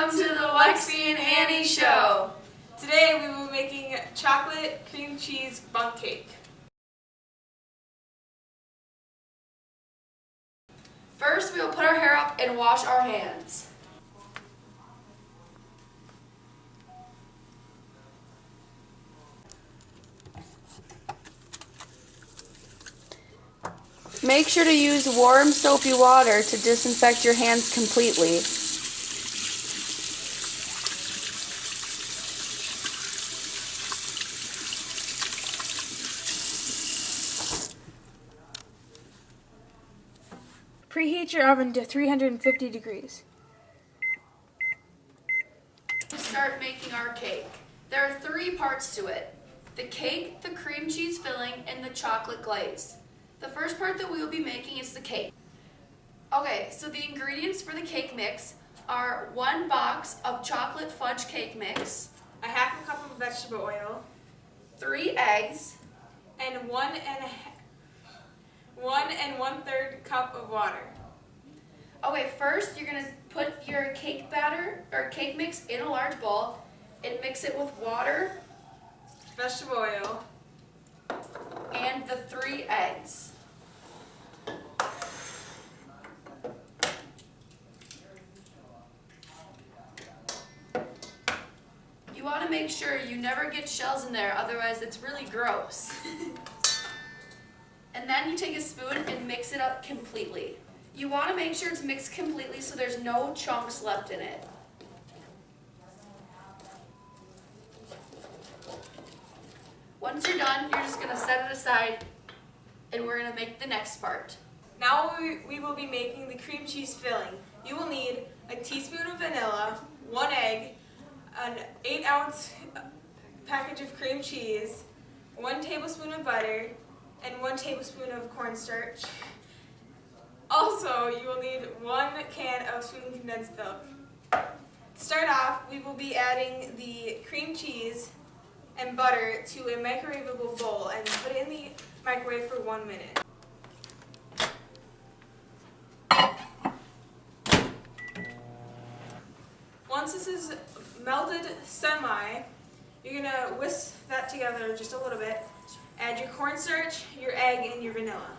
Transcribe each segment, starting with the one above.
Welcome to the Lexi and Annie Show. Today we will be making chocolate cream cheese bunt cake. First, we will put our hair up and wash our hands. Make sure to use warm soapy water to disinfect your hands completely. Preheat your oven to 350 degrees. Start making our cake. There are 3 parts to it: the cake, the cream cheese filling, and the chocolate glaze. The first part that we will be making is the cake. Okay, so the ingredients for the cake mix are 1 box of chocolate fudge cake mix, A half a cup of vegetable oil, 3 eggs, and 1 1/3 cup of water. Okay, first you're gonna put your cake batter or cake mix in a large bowl and mix it with water, Vegetable oil, and the 3 eggs. You want to make sure you never get shells in there, otherwise it's really gross. And then you take a spoon and mix it up completely. You want to make sure it's mixed completely so there's no chunks left in it. Once you're done, you're just going to set it aside and we're going to make the next part. Now we will be making the cream cheese filling. You will need a teaspoon of vanilla, 1 egg, an 8-ounce package of cream cheese, 1 tablespoon of butter, and 1 tablespoon of cornstarch. Also, you will need 1 can of sweetened condensed milk. To start off, we will be adding the cream cheese and butter to a microwavable bowl and put it in the microwave for 1 minute. Once this is melted you're going to whisk that together just a little bit. Add your cornstarch, your egg, and your vanilla.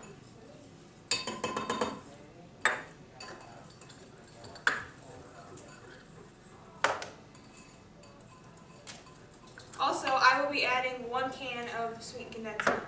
Also, I will be adding 1 can of sweetened condensed milk.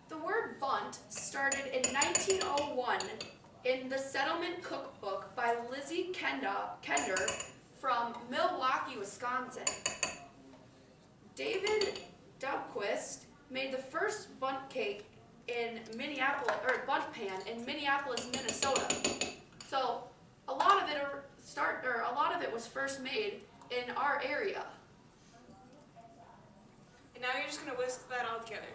The word bunt started in 1901 in the Settlement Cookbook by Lizzie Kender from Milwaukee, Wisconsin. David Dubquist made the first bunt cake in Minneapolis, or bunt pan in Minneapolis, Minnesota. So a lot of it was first made in our area. And now you're just going to whisk that all together.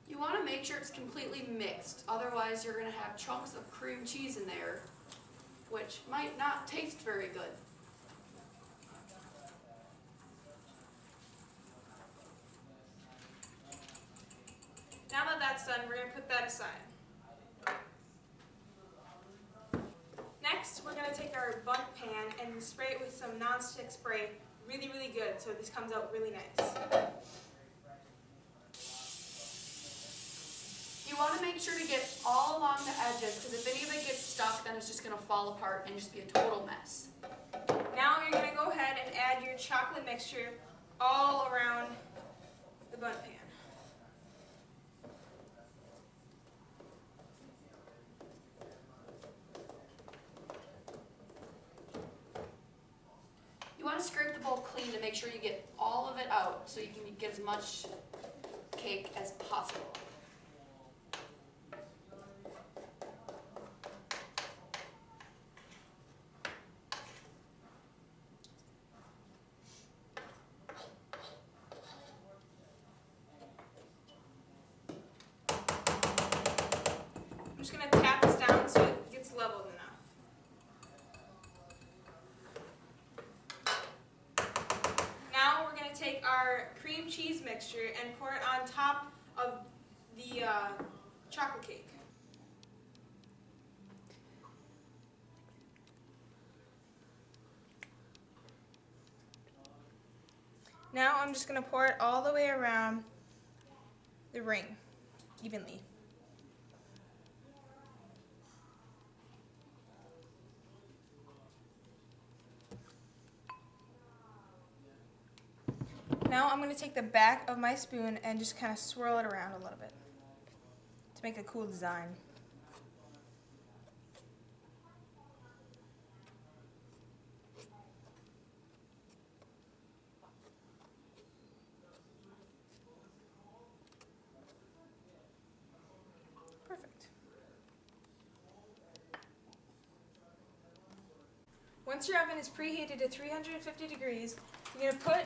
You want to make sure it's completely mixed, otherwise you're going to have chunks of cream cheese in there, which might not taste very good. Now that that's done, we're going to put that aside. Next, we're going to take our bunt pan and spray it with some non-stick spray really, really good so this comes out really nice. You want to make sure to get all along the edges, because if any of it gets stuck, then it's just going to fall apart and just be a total mess. Now you're going to go ahead and add your chocolate mixture all around the bunt pan. You want to scrape the bowl clean to make sure you get all of it out so you can get as much cake as possible. I'm just going to tap this down so it gets leveled enough. Now we're going to take our cream cheese mixture and pour it on top of the chocolate cake. Now I'm just going to pour it all the way around the ring evenly. Now I'm going to take the back of my spoon and just kind of swirl it around a little bit to make a cool design. Perfect. Once your oven is preheated to 350 degrees, you're going to put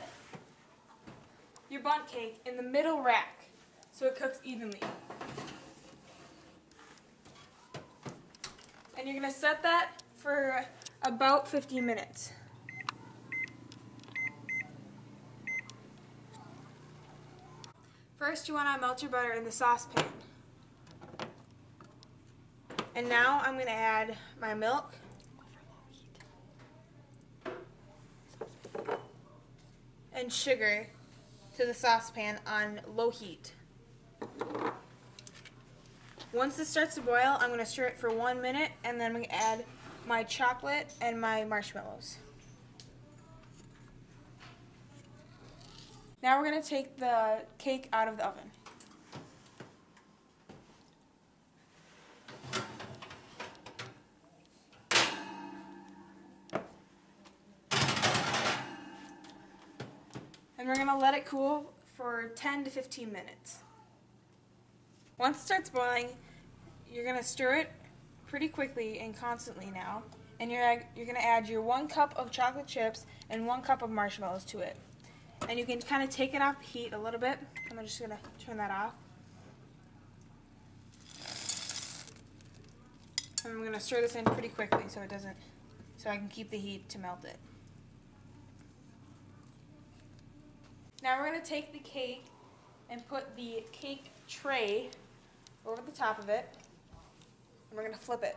your bundt cake in the middle rack so it cooks evenly. And you're going to set that for about 15 minutes. First, you want to melt your butter in the saucepan. And now I'm going to add my milk and sugar to the saucepan on low heat. Once this starts to boil, I'm going to stir it for 1 minute, and then I'm going to add my chocolate and my marshmallows. Now we're going to take the cake out of the oven. And we're going to let it cool for 10 to 15 minutes. Once it starts boiling, you're going to stir it pretty quickly and constantly now. And you're going to add your 1 cup of chocolate chips and 1 cup of marshmallows to it. And you can kind of take it off the heat a little bit. I'm just going to turn that off. And I'm going to stir this in pretty quickly so I can keep the heat to melt it. Now we're going to take the cake and put the cake tray over the top of it, and we're going to flip it.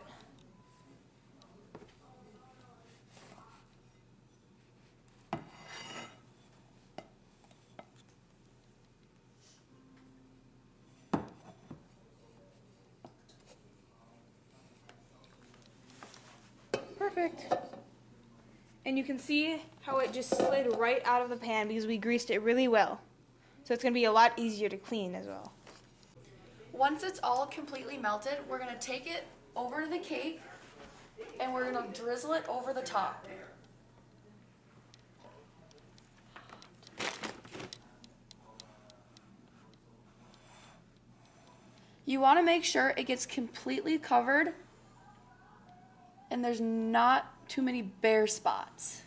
Perfect. And you can see how it just slid right out of the pan because we greased it really well. So it's going to be a lot easier to clean as well. Once it's all completely melted, we're going to take it over to the cake and we're going to drizzle it over the top. You want to make sure it gets completely covered and there's not too many bare spots.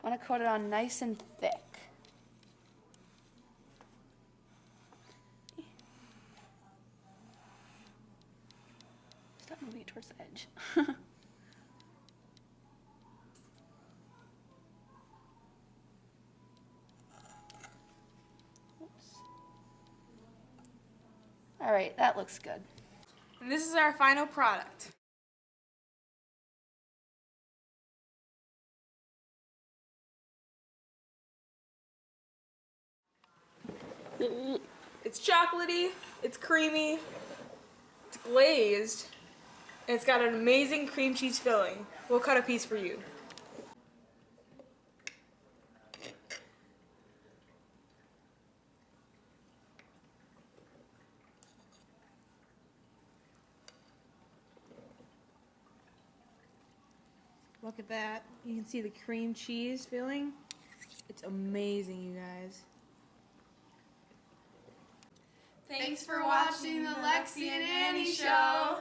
I want to coat it on nice and thick. Stop moving it towards the edge. All right, that looks good. And this is our final product. It's chocolatey, it's creamy, it's glazed, and it's got an amazing cream cheese filling. We'll cut a piece for you. Look at that. You can see the cream cheese filling. It's amazing, you guys. Thanks for watching the Lexi and Annie Show.